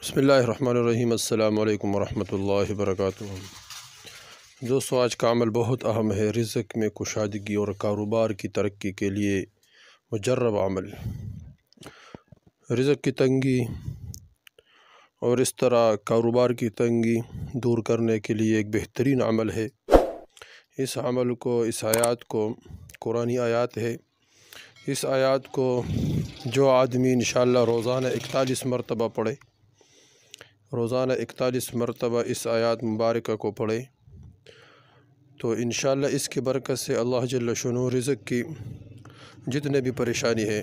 بسم اللہ الرحمن الرحیم۔ السلام علیکم ورحمۃ اللہ وبرکاتہ۔ دوستو، آج کا عمل بہت اہم ہے۔ رزق میں کشادگی اور کاروبار کی ترقی کے لیے مجرب عمل، رزق کی تنگی اور اس طرح کاروبار کی تنگی دور کرنے کے لیے ایک بہترین عمل ہے۔ اس عمل کو، اس آیات کو، قرآنی آیات ہے، اس آیات کو جو آدمی انشاءاللہ روزانہ 41 مرتبہ پڑھے، روزانہ 41 مرتبہ اس آیات مبارکہ کو پڑھے، تو انشاءاللہ اس کی برکت سے اللہ جل شانہ رزق کی جتنے بھی پریشانی ہے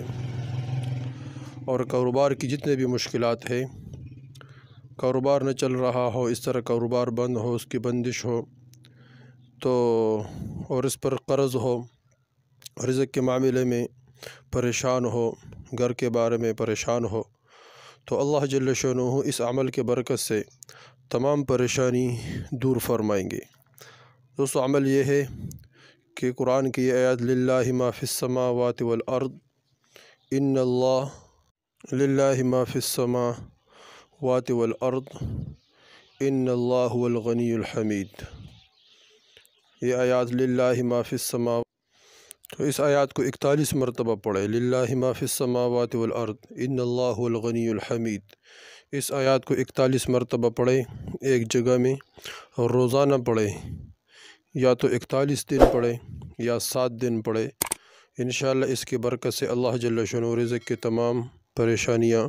اور کاروبار کی جتنے بھی مشکلات ہے، کاروبار نہ چل رہا ہو، اس طرح کاروبار بند ہو، اس کی بندش ہو تو، اور اس پر قرض ہو، رزق کے معاملے میں پریشان ہو، گھر کے بارے میں پریشان ہو، تو اللہ جل شانہ اس عمل کے برکت سے تمام پریشانی دور فرمائیں گے۔ دوستو، عمل یہ ہے کہ قرآن کی آیات للہ ما فی السماوات والارض، ان اللہ للہ ما فی السماوات والارض ان اللہ هو الغنی الحمید، یہ آیات للہ ما فی السماوات، تو اس آیات کو 41 مرتبہ پڑھے، للہ ما فی السماوات والارض ان اللہ هو الغنی الحمید۔ اس آیات کو 41 مرتبہ پڑھے ایک جگہ میں، اور روزانہ پڑھے، یا تو 41 دن پڑھے یا 7 دن پڑھے، انشاءاللہ اس کی برکت سے اللہ جل شانہ رزق کی تمام پریشانیاں،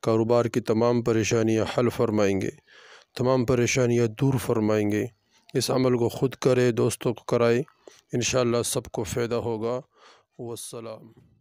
کاروبار کی تمام پریشانیاں حل فرمائیں گے، تمام پریشانیاں دور فرمائیں گے۔ اس عمل کو خود کرے، دوستوں کو کرائے، انشاءاللہ سب کو فائدہ ہوگا۔ والسلام۔